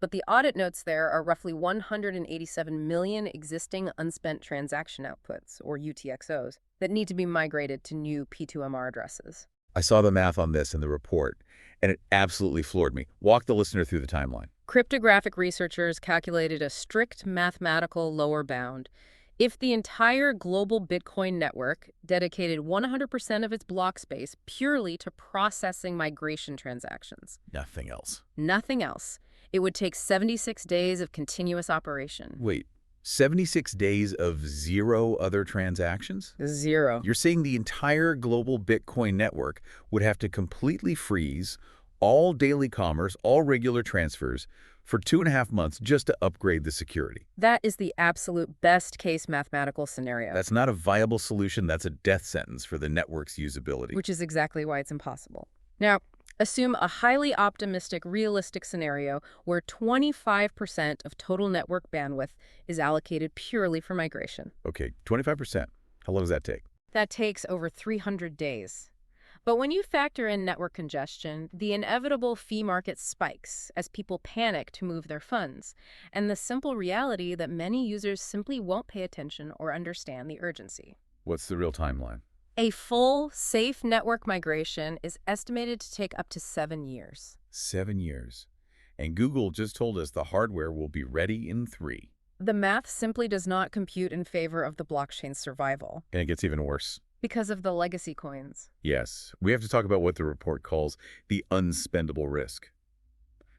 But the audit notes there are roughly 187 million existing unspent transaction outputs, or UTXOs, that need to be migrated to new P2MR addresses. I saw the math on this in the report, and it absolutely floored me. Walk the listener through the timeline. Cryptographic researchers calculated a strict mathematical lower bound. If the entire global Bitcoin network dedicated 100% of its block space purely to processing migration transactions, Nothing else. nothing else, it would take 76 days of continuous operation. Wait, 76 days of zero other transactions? Zero. You're saying the entire global Bitcoin network would have to completely freeze all daily commerce, all regular transfers, for 2.5 months just to upgrade the security. That is the absolute best-case mathematical scenario. That's not a viable solution. That's a death sentence for the network's usability. Which is exactly why it's impossible. Now, assume a highly optimistic, realistic scenario where 25% of total network bandwidth is allocated purely for migration. Okay, 25%. How long does that take? That takes over 300 days. But when you factor in network congestion, the inevitable fee market spikes as people panic to move their funds, and the simple reality that many users simply won't pay attention or understand the urgency. What's the real timeline? A full, safe network migration is estimated to take up to 7 years. 7 years. And Google just told us the hardware will be ready in 3. The math simply does not compute in favor of the blockchain's survival And it gets even worse. because of the legacy coins. Yes, we have to talk about what the report calls the un-spendable risk.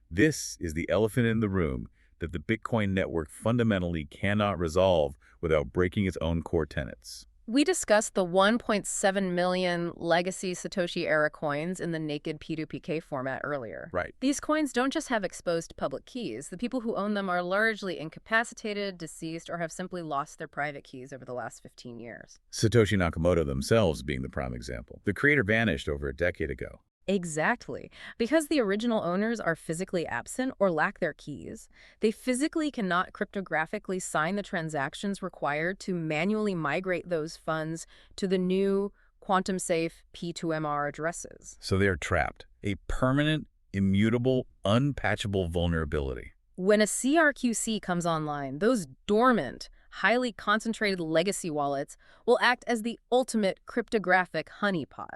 This is the elephant in the room that the Bitcoin network fundamentally cannot resolve without breaking its own core tenets. We discussed the 1.7 million legacy Satoshi-era coins in the naked P2PK format earlier. Right. These coins don't just have exposed public keys. The people who own them are largely incapacitated, deceased, or have simply lost their private keys over the last 15 years. Satoshi Nakamoto themselves being the prime example. The creator vanished over a decade ago. Exactly. Because the original owners are physically absent or lack their keys, they physically cannot cryptographically sign the transactions required to manually migrate those funds to the new quantum-safe P2MR addresses. So they are trapped. A permanent, immutable, unpatchable vulnerability. When a CRQC comes online, those dormant, highly concentrated legacy wallets will act as the ultimate cryptographic honeypot.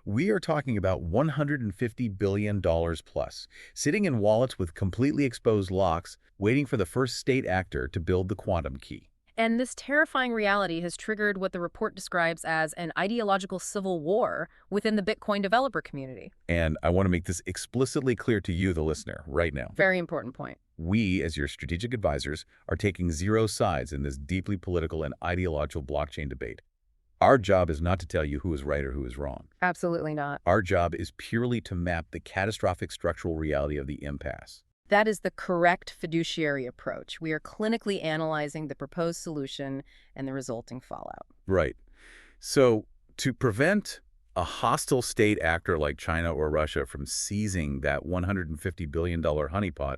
We are talking about $150 billion plus, sitting in wallets with completely exposed locks, waiting for the first state actor to build the quantum key. And this terrifying reality has triggered what the report describes as an ideological civil war within the Bitcoin developer community. And I want to make this explicitly clear to you, the listener, right now. Very important point. We, as your strategic advisors, are taking zero sides in this deeply political and ideological blockchain debate. Our job is not to tell you who is right or who is wrong. Absolutely not. Our job is purely to map the catastrophic structural reality of the impasse. That is the correct fiduciary approach. We are clinically analyzing the proposed solution and the resulting fallout. Right. So to prevent a hostile state actor like China or Russia from seizing that $150 billion honeypot,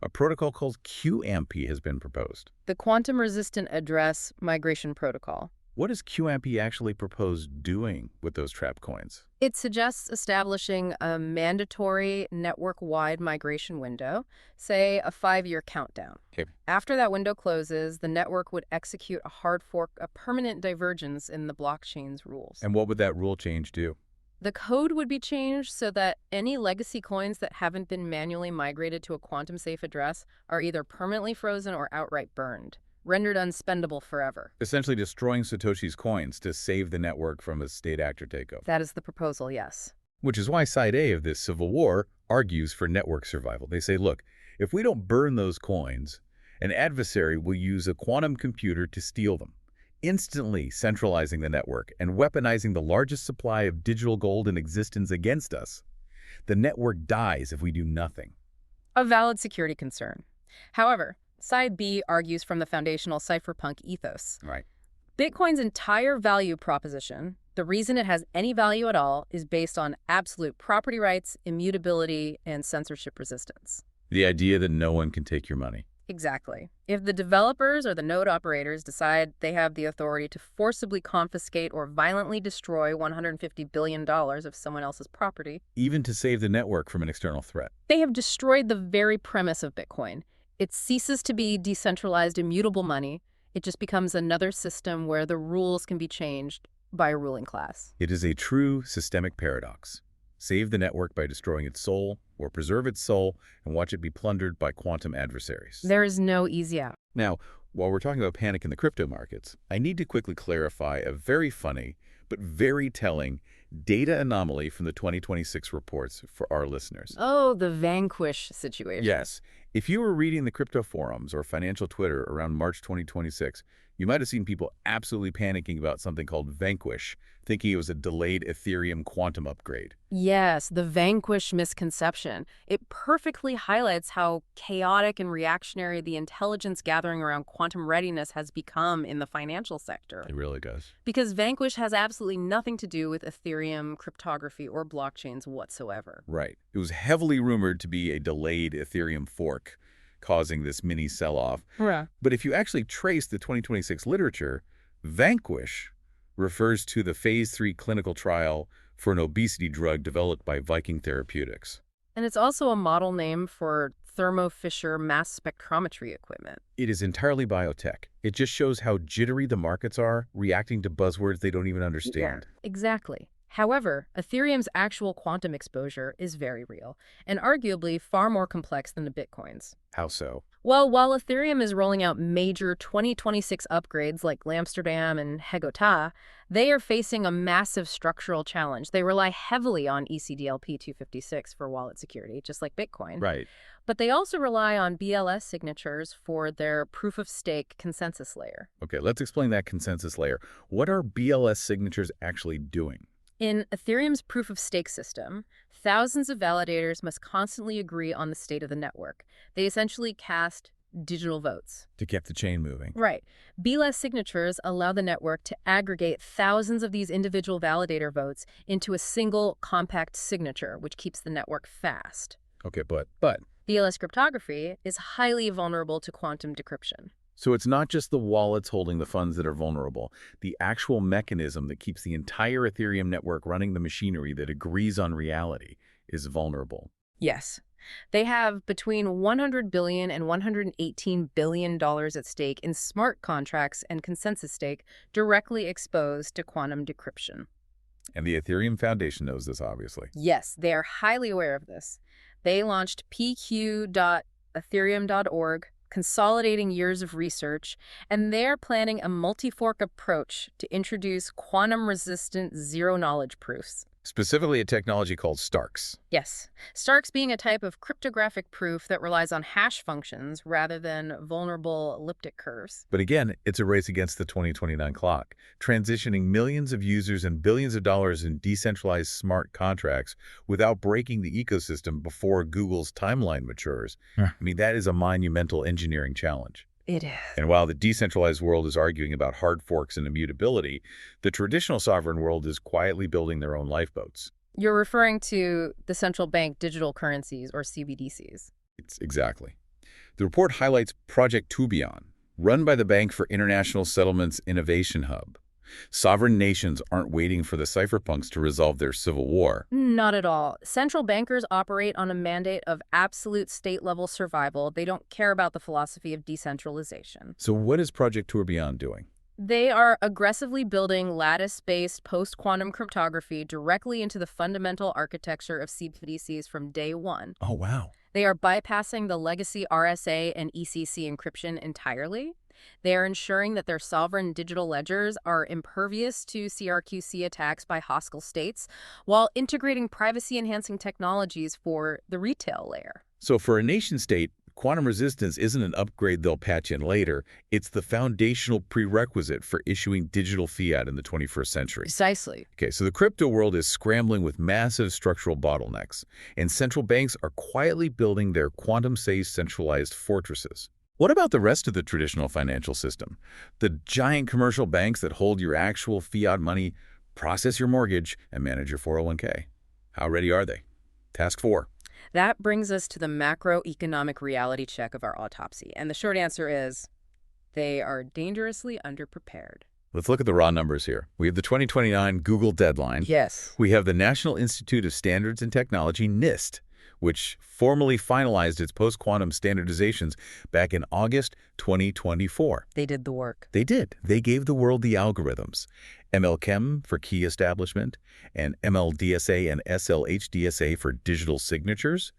a protocol called QAMP has been proposed. The Quantum-Resistant Address Migration Protocol. What does QAMP actually propose doing with those trapped coins? It suggests establishing a mandatory network-wide migration window, say a 5-year countdown. Okay. After that window closes, the network would execute a hard fork, a permanent divergence in the blockchain's rules. And what would that rule change do? The code would be changed so that any legacy coins that haven't been manually migrated to a quantum-safe address are either permanently frozen or outright burned, rendered unspendable forever. Essentially destroying Satoshi's coins to save the network from a state actor takeover. That is the proposal, yes. Which is why Side A of this civil war argues for network survival. They say, look, if we don't burn those coins, an adversary will use a quantum computer to steal them, instantly centralizing the network and weaponizing the largest supply of digital gold in existence against us. The network dies if we do nothing. A valid security concern. However, Side B argues from the foundational cypherpunk ethos. Right. Bitcoin's entire value proposition, the reason it has any value at all, is based on absolute property rights, immutability, and censorship resistance. The idea that no one can take your money. Exactly. If the developers or the node operators decide they have the authority to forcibly confiscate or violently destroy $150 billion of someone else's property, Even to save the network from an external threat. they have destroyed the very premise of Bitcoin. It ceases to be decentralized, immutable money. It just becomes another system where the rules can be changed by a ruling class. It is a true systemic paradox. Save the network by destroying its soul, or preserve its soul and watch it be plundered by quantum adversaries. There is no easy out. Now, while we're talking about panic in the crypto markets, I need to quickly clarify a very funny but very telling data anomaly from the 2026 reports for our listeners. Oh, the Vanquish situation. Yes. If you were reading the crypto forums or financial Twitter around March 2026, you might have seen people absolutely panicking about something called Vanquish, thinking it was a delayed Ethereum quantum upgrade. Yes, the Vanquish misconception. It perfectly highlights how chaotic and reactionary the intelligence gathering around quantum readiness has become in the financial sector. It really does. Because Vanquish has absolutely nothing to do with Ethereum, cryptography, or blockchains whatsoever. Right. It was heavily rumored to be a delayed Ethereum fork, causing this mini sell-off. Yeah. But if you actually trace the 2026 literature, Vanquish refers to the phase 3 clinical trial for an obesity drug developed by Viking Therapeutics. And it's also a model name for Thermo Fisher mass spectrometry equipment. It is entirely biotech. It just shows how jittery the markets are, reacting to buzzwords they don't even understand. Exactly. However, Ethereum's actual quantum exposure is very real, and arguably far more complex than the Bitcoin's. How so? Well, while Ethereum is rolling out major 2026 upgrades like Lamsterdam and Hegota, they are facing a massive structural challenge. They rely heavily on ECDLP 256 for wallet security, just like Bitcoin. Right. But they also rely on BLS signatures for their proof-of-stake consensus layer. Okay, let's explain that consensus layer. What are BLS signatures actually doing? In Ethereum's proof-of-stake system, thousands of validators must constantly agree on the state of the network. They essentially cast digital votes. To keep the chain moving. Right. BLS signatures allow the network to aggregate thousands of these individual validator votes into a single compact signature, which keeps the network fast. Okay, but BLS cryptography is highly vulnerable to quantum decryption. So it's not just the wallets holding the funds that are vulnerable. The actual mechanism that keeps the entire Ethereum network running the machinery that agrees on reality is vulnerable. Yes. They have between $100 billion and $118 billion at stake in smart contracts and consensus stake directly exposed to quantum decryption. And the Ethereum Foundation knows this, obviously. Yes, they are highly aware of this. They launched pq.ethereum.org, consolidating years of research, and they're planning a multi-fork approach to introduce quantum-resistant zero-knowledge proofs. Specifically a technology called Starks. Yes, Starks being a type of cryptographic proof that relies on hash functions rather than vulnerable elliptic curves. But again, it's a race against the 2029 clock, transitioning millions of users and billions of dollars in decentralized smart contracts without breaking the ecosystem before Google's timeline matures. I mean, that is a monumental engineering challenge. It is. And while the decentralized world is arguing about hard forks and immutability, the traditional sovereign world is quietly building their own lifeboats. You're referring to the central bank digital currencies, or CBDCs. Exactly. The report highlights Project Tourbillon, run by the Bank for International Settlements Innovation Hub. Sovereign nations aren't waiting for the cypherpunks to resolve their civil war. Not at all. Central bankers operate on a mandate of absolute state-level survival. They don't care about the philosophy of decentralization. So what is Project Tourbillon doing? They are aggressively building lattice-based post-quantum cryptography directly into the fundamental architecture of CBDCs from day one. Oh, wow. They are bypassing the legacy RSA and ECC encryption entirely. They are ensuring that their sovereign digital ledgers are impervious to CRQC attacks by hostile states, while integrating privacy-enhancing technologies for the retail layer. So for a nation-state, quantum resistance isn't an upgrade they'll patch in later. It's the foundational prerequisite for issuing digital fiat in the 21st century. Precisely. Okay, so the crypto world is scrambling with massive structural bottlenecks, and central banks are quietly building their quantum-safe centralized fortresses. What about the rest of the traditional financial system? The giant commercial banks that hold your actual fiat money, process your mortgage, and manage your 401k. How ready are they? Task 4. That brings us to the macroeconomic reality check of our autopsy. And the short answer is they are dangerously underprepared. Let's look at the raw numbers here. We have the 2029 Google deadline. Yes. We have the National Institute of Standards and Technology, NIST, which formally finalized its post-quantum standardizations back in August 2024. They did the work. They did. They gave the world the algorithms. MLChem for key establishment, and MLDSA and SLHDSA for digital signatures.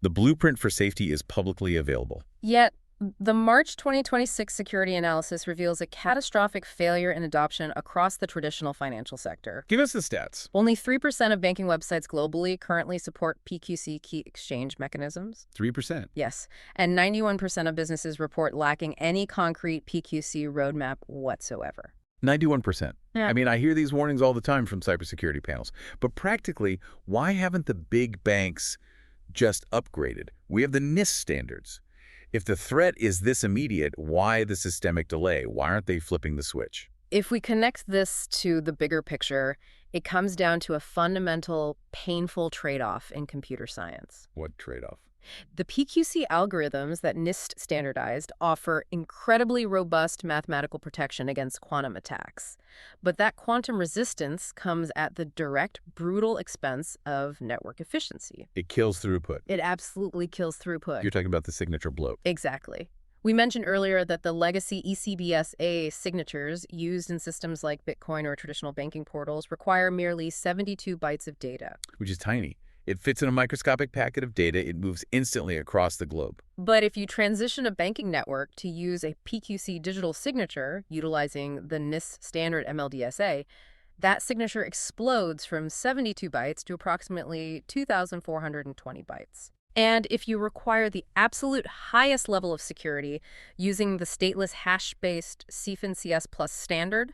The blueprint for safety is publicly available. Yet, the March 2026 security analysis reveals a catastrophic failure in adoption across the traditional financial sector. Give us the stats. Only 3% of banking websites globally currently support PQC key exchange mechanisms. 3%. Yes, and 91% of businesses report lacking any concrete PQC roadmap whatsoever. 91%. Yeah. I mean, I hear these warnings all the time from cybersecurity panels. But practically, why haven't the big banks just upgraded? We have the NIST standards. If the threat is this immediate, why the systemic delay? Why aren't they flipping the switch? If we connect this to the bigger picture, it comes down to a fundamental, painful trade-off in computer science. What trade-off? The PQC algorithms that NIST standardized offer incredibly robust mathematical protection against quantum attacks. But that quantum resistance comes at the direct, brutal expense of network efficiency. It kills throughput. It absolutely kills throughput. You're talking about the signature bloat. Exactly. We mentioned earlier that the legacy ECBSA signatures used in systems like Bitcoin or traditional banking portals require merely 72 bytes of data. Which is tiny. It fits in a microscopic packet of data. It moves instantly across the globe. But if you transition a banking network to use a PQC digital signature utilizing the NIST standard MLDSA, that signature explodes from 72 bytes to approximately 2,420 bytes. And if you require the absolute highest level of security using the stateless hash-based CFIN-CS Plus standard,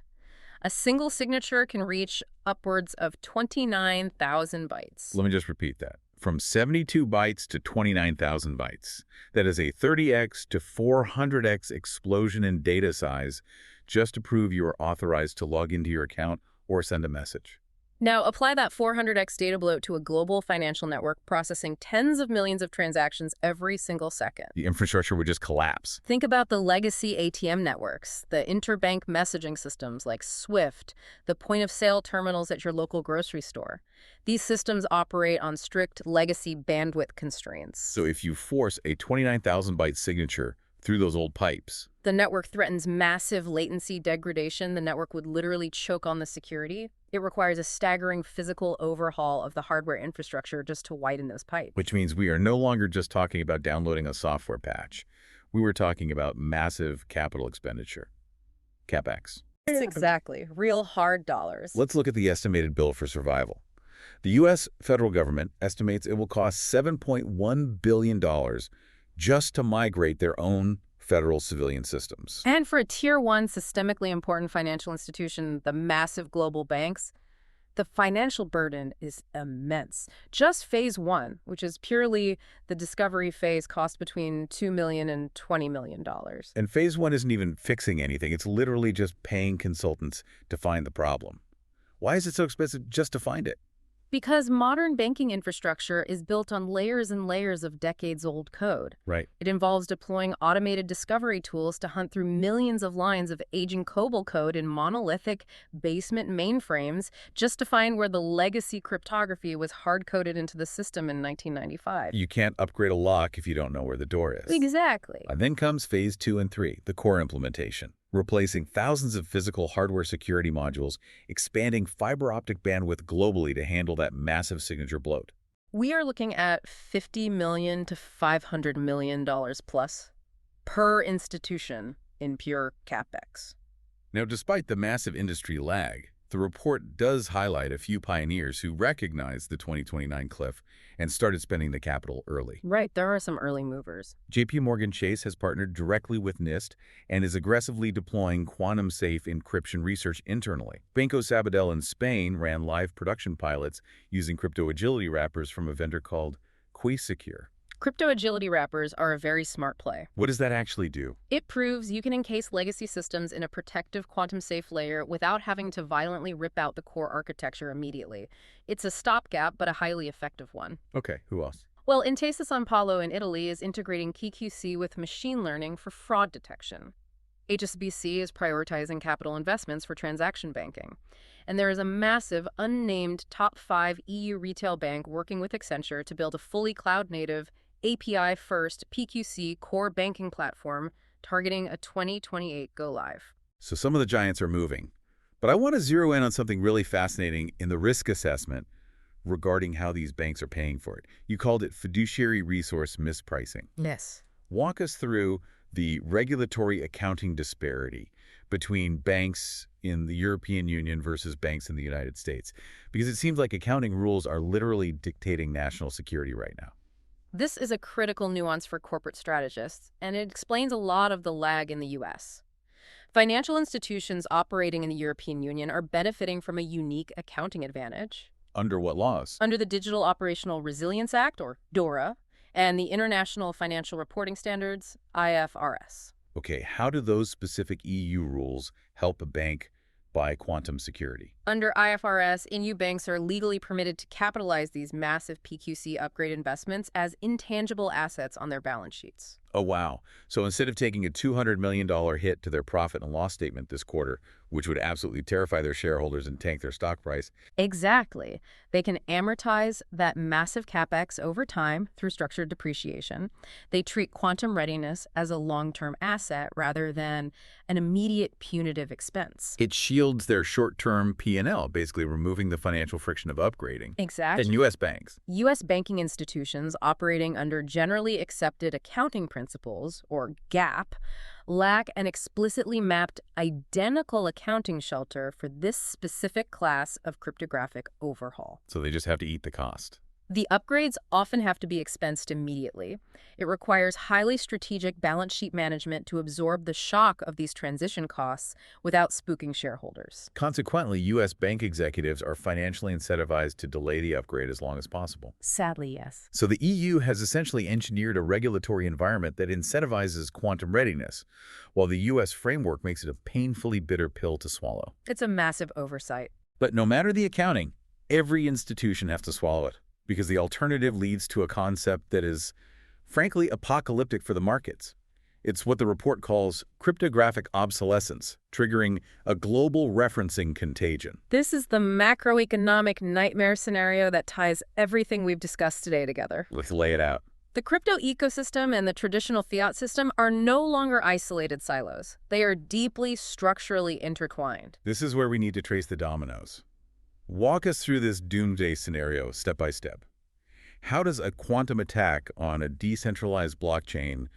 a single signature can reach upwards of 29,000 bytes. Let me just repeat that. From 72 bytes to 29,000 bytes. That is a 30x to 400x explosion in data size just to prove you are authorized to log into your account or send a message. Now, apply that 400x data bloat to a global financial network processing tens of millions of transactions every single second. The infrastructure would just collapse. Think about the legacy ATM networks, the interbank messaging systems like SWIFT, the point-of-sale terminals at your local grocery store. These systems operate on strict legacy bandwidth constraints. So if you force a 29,000-byte signature through those old pipes, the network threatens massive latency degradation. The network would literally choke on the security. It requires a staggering physical overhaul of the hardware infrastructure just to widen those pipes. which means we are no longer just talking about downloading a software patch. We were talking about massive capital expenditure, CapEx. Exactly. Real hard dollars. Let's look at the estimated bill for survival. The U.S. federal government estimates it will cost $7.1 billion just to migrate their own federal civilian systems. And for a Tier 1 systemically important financial institution, the massive global banks, the financial burden is immense. Just Phase 1, which is purely the discovery phase, cost between $2 million and $20 million. And Phase 1 isn't even fixing anything. It's literally just paying consultants to find the problem. Why is it so expensive just to find it? Because modern banking infrastructure is built on layers and layers of decades-old code. Right. It involves deploying automated discovery tools to hunt through millions of lines of aging COBOL code in monolithic basement mainframes just to find where the legacy cryptography was hard-coded into the system in 1995. You can't upgrade a lock if you don't know where the door is. Exactly. And then comes Phase 2 and 3, the core implementation, replacing thousands of physical hardware security modules, expanding fiber optic bandwidth globally to handle that massive signature bloat. We are looking at $50 million to $500 million plus per institution in pure CapEx. Now, despite the massive industry lag, the report does highlight a few pioneers who recognized the 2029 cliff and started spending the capital early. Right, there are some early movers. JP Chase has partnered directly with NIST and is aggressively deploying quantum-safe encryption research internally. Banco Sabadell in Spain ran live production pilots using crypto agility wrappers from a vendor called Quasecure. Crypto agility wrappers are a very smart play. What does that actually do? It proves you can encase legacy systems in a protective quantum-safe layer without having to violently rip out the core architecture immediately. It's a stopgap, but a highly effective one. Okay, who else? Well, Intesa Sanpaolo in Italy is integrating KQC with machine learning for fraud detection. HSBC is prioritizing capital investments for transaction banking. And there is a massive, unnamed top 5 EU retail bank working with Accenture to build a fully cloud-native, API-first PQC core banking platform targeting a 2028 go-live. So some of the giants are moving. But I want to zero in on something really fascinating in the risk assessment regarding how these banks are paying for it. You called it fiduciary resource mispricing. Yes. Walk us through the regulatory accounting disparity between banks in the European Union versus banks in the United States, because it seems like accounting rules are literally dictating national security right now. This is a critical nuance for corporate strategists, and it explains a lot of the lag in the U.S. Financial institutions operating in the European Union are benefiting from a unique accounting advantage. Under what laws? Under the Digital Operational Resilience Act, or DORA, and the International Financial Reporting Standards, IFRS. Okay, how do those specific EU rules help a bank buy quantum security? Under IFRS, EU banks are legally permitted to capitalize these massive PQC upgrade investments as intangible assets on their balance sheets. Oh, wow. So instead of taking a $200 million hit to their profit and loss statement this quarter, which would absolutely terrify their shareholders and tank their stock price. Exactly. They can amortize that massive CapEx over time through structured depreciation. They treat quantum readiness as a long-term asset rather than an immediate punitive expense. It shields their short-term P&L, basically removing the financial friction of upgrading. Exactly. And U.S. banks. U.S. banking institutions operating under generally accepted accounting principles, or GAAP, lack an explicitly mapped identical accounting shelter for this specific class of cryptographic overhaul. So they just have to eat the cost. The upgrades often have to be expensed immediately. It requires highly strategic balance sheet management to absorb the shock of these transition costs without spooking shareholders. Consequently, U.S. bank executives are financially incentivized to delay the upgrade as long as possible. Sadly, yes. So the EU has essentially engineered a regulatory environment that incentivizes quantum readiness, while the U.S. framework makes it a painfully bitter pill to swallow. It's a massive oversight. But no matter the accounting, Every institution has to swallow it because the alternative leads to a concept that is, frankly, apocalyptic for the markets. It's what the report calls cryptographic obsolescence, triggering a global referencing contagion. This is the macroeconomic nightmare scenario that ties everything we've discussed today together. Let's lay it out. The crypto ecosystem and the traditional fiat system are no longer isolated silos. They are deeply structurally intertwined. This is where we need to trace the dominoes. Walk us through this doomsday scenario step by step. How does a quantum attack on a decentralized blockchain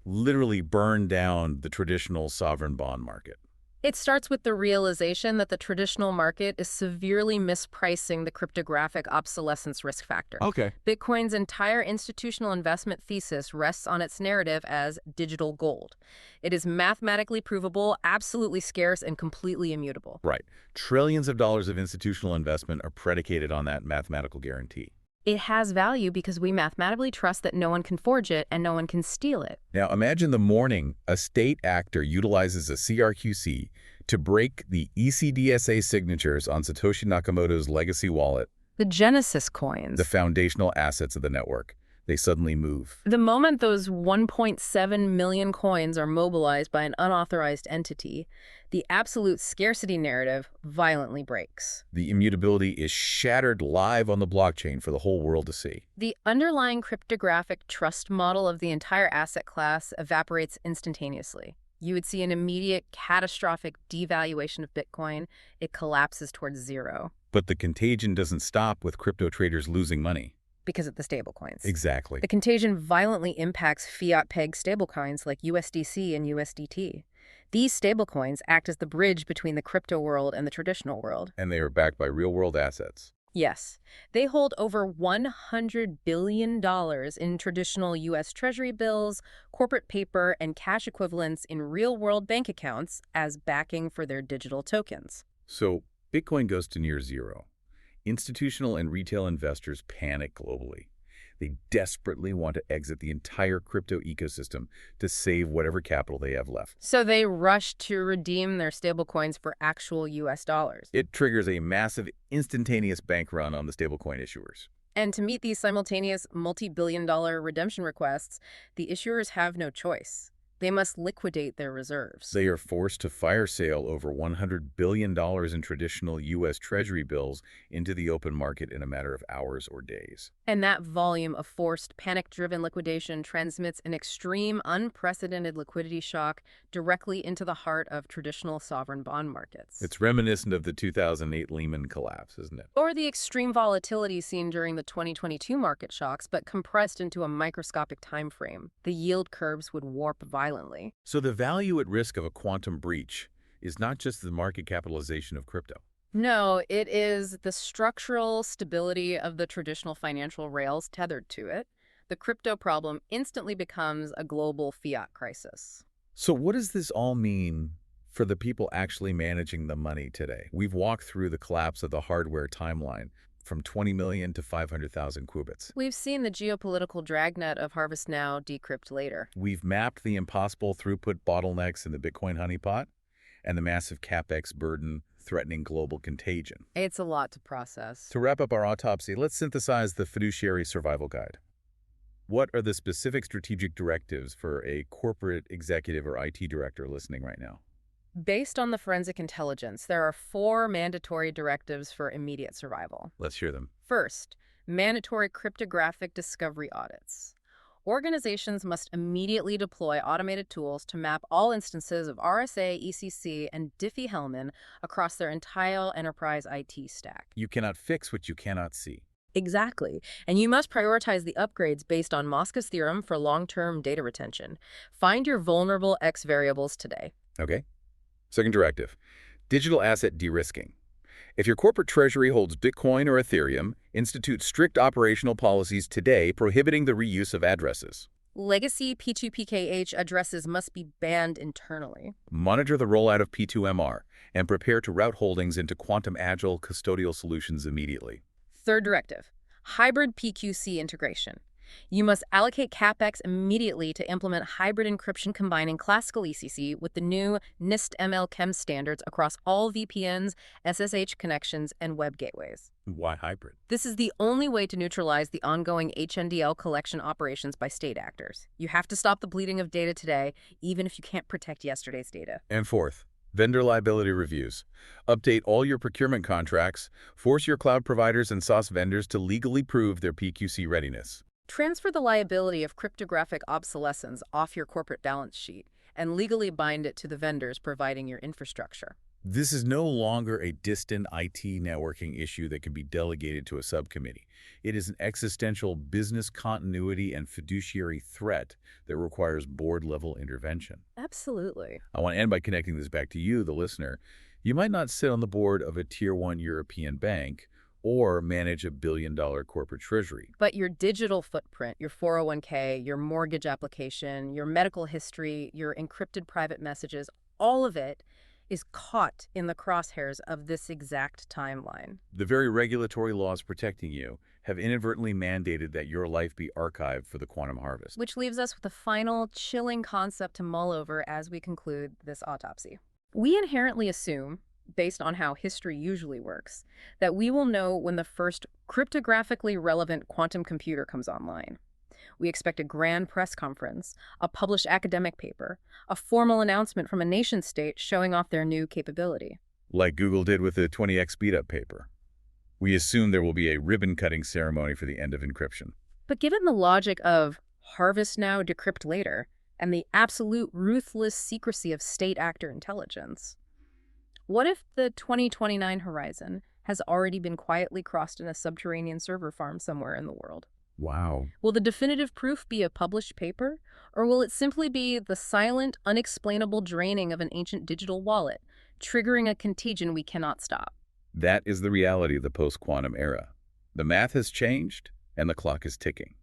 literally burn down the traditional sovereign bond market? It starts with the realization that the traditional market is severely mispricing the cryptographic obsolescence risk factor. Okay. Bitcoin's entire institutional investment thesis rests on its narrative as digital gold. It is mathematically provable, absolutely scarce, and completely immutable. Right. Trillions of dollars of institutional investment are predicated on that mathematical guarantee. It has value because we mathematically trust that no one can forge it and no one can steal it. Now imagine the morning a state actor utilizes a CRQC to break the ECDSA signatures on Satoshi Nakamoto's legacy wallet, The Genesis coins. the foundational assets of the network. They suddenly move. The moment those 1.7 million coins are mobilized by an unauthorized entity, the absolute scarcity narrative violently breaks. The immutability is shattered live on the blockchain for the whole world to see. The underlying cryptographic trust model of the entire asset class evaporates instantaneously. You would see an immediate catastrophic devaluation of Bitcoin. It collapses towards zero. But the contagion doesn't stop with crypto traders losing money. Because of the stablecoins. Exactly. The contagion violently impacts fiat-pegged stablecoins like USDC and USDT. These stablecoins act as the bridge between the crypto world and the traditional world. And they are backed by real-world assets. Yes, they hold over $100 billion in traditional U.S. Treasury bills, corporate paper, and cash equivalents in real-world bank accounts as backing for their digital tokens. So Bitcoin goes to near zero. Institutional and retail investors panic globally. They desperately want to exit the entire crypto ecosystem to save whatever capital they have left. So they rush to redeem their stablecoins for actual U.S. dollars. It triggers a massive, instantaneous bank run on the stablecoin issuers. And to meet these simultaneous multi-billion-dollar redemption requests, the issuers have no choice. They must liquidate their reserves. They are forced to fire sale over $100 billion in traditional U.S. Treasury bills into the open market in a matter of hours or days. And that volume of forced, panic-driven liquidation transmits an extreme, unprecedented liquidity shock directly into the heart of traditional sovereign bond markets. It's reminiscent of the 2008 Lehman collapse, isn't it? Or the extreme volatility seen during the 2022 market shocks, but compressed into a microscopic time frame. The yield curves would warp violently. So the value at risk of a quantum breach is not just the market capitalization of crypto. No, it is the structural stability of the traditional financial rails tethered to it. The crypto problem instantly becomes a global fiat crisis. So what does this all mean for the people actually managing the money today? We've walked through the collapse of the hardware timeline from 20 million to 500,000 qubits. We've seen the geopolitical dragnet of harvest now, decrypt later. We've mapped the impossible throughput bottlenecks in the Bitcoin honeypot and the massive capex burden threatening global contagion. It's a lot to process. To wrap up our autopsy, let's synthesize the fiduciary survival guide. What are the specific strategic directives for a corporate executive or IT director listening right now? Based on the forensic intelligence, there are 4 mandatory directives for immediate survival. Let's hear them. First, mandatory cryptographic discovery audits. Organizations must immediately deploy automated tools to map all instances of RSA, ECC, and Diffie-Hellman across their entire enterprise IT stack. You cannot fix what you cannot see. Exactly. And you must prioritize the upgrades based on Mosca's theorem for long-term data retention. Find your vulnerable X variables today. Okay. Second directive, digital asset de-risking. If your corporate treasury holds Bitcoin or Ethereum, institute strict operational policies today prohibiting the reuse of addresses. Legacy P2PKH addresses must be banned internally. Monitor the rollout of P2MR and prepare to route holdings into quantum agile custodial solutions immediately. Third directive, hybrid PQC integration. You must allocate CapEx immediately to implement hybrid encryption combining classical ECC with the new NIST ML-Chem standards across all VPNs, SSH connections, and web gateways. Why hybrid? This is the only way to neutralize the ongoing HNDL collection operations by state actors. You have to stop the bleeding of data today, even if you can't protect yesterday's data. And fourth, vendor liability reviews. Update all your procurement contracts. Force your cloud providers and SaaS vendors to legally prove their PQC readiness. Transfer the liability of cryptographic obsolescence off your corporate balance sheet and legally bind it to the vendors providing your infrastructure. This is no longer a distant IT networking issue that can be delegated to a subcommittee. It is an existential business continuity and fiduciary threat that requires board-level intervention. Absolutely. I want to end by connecting this back to you, the listener. You might not sit on the board of a Tier 1 European bank or manage a billion-dollar corporate treasury. But your digital footprint, your 401k, your mortgage application, your medical history, your encrypted private messages, all of it is caught in the crosshairs of this exact timeline. The very regulatory laws protecting you have inadvertently mandated that your life be archived for the quantum harvest. Which leaves us with a final, chilling concept to mull over as we conclude this autopsy. We inherently assume, based on how history usually works, that we will know when the first cryptographically relevant quantum computer comes online. We expect a grand press conference, a published academic paper, a formal announcement from a nation-state showing off their new capability. Like Google did with the 20x Speedup paper. We assume there will be a ribbon-cutting ceremony for the end of encryption. But given the logic of harvest now, decrypt later, and the absolute ruthless secrecy of state actor intelligence, what if the 2029 horizon has already been quietly crossed in a subterranean server farm somewhere in the world? Wow. Will the definitive proof be a published paper, or will it simply be the silent, unexplainable draining of an ancient digital wallet, triggering a contagion we cannot stop? That is the reality of the post-quantum era. The math has changed, and the clock is ticking.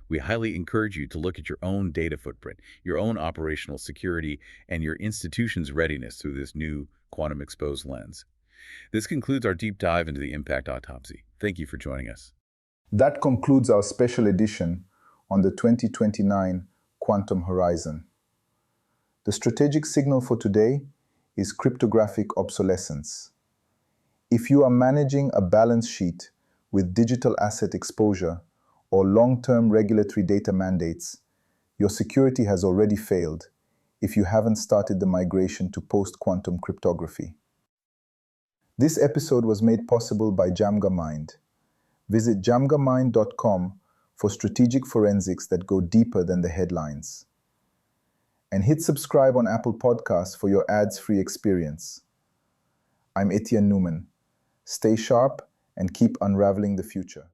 We highly encourage you to look at your own data footprint, your own operational security, and your institution's readiness through this new quantum-exposed lens. This concludes our deep dive into the impact autopsy. Thank you for joining us. That concludes our special edition on the 2029 Quantum Horizon. The strategic signal for today is cryptographic obsolescence. If you are managing a balance sheet with digital asset exposure or long-term regulatory data mandates, your security has already failed if you haven't started the migration to post-quantum cryptography. This episode was made possible by JamgaMind. Visit jamgamind.com for strategic forensics that go deeper than the headlines. And hit subscribe on Apple Podcasts for your ads-free experience. I'm Etienne Newman. Stay sharp and keep unraveling the future.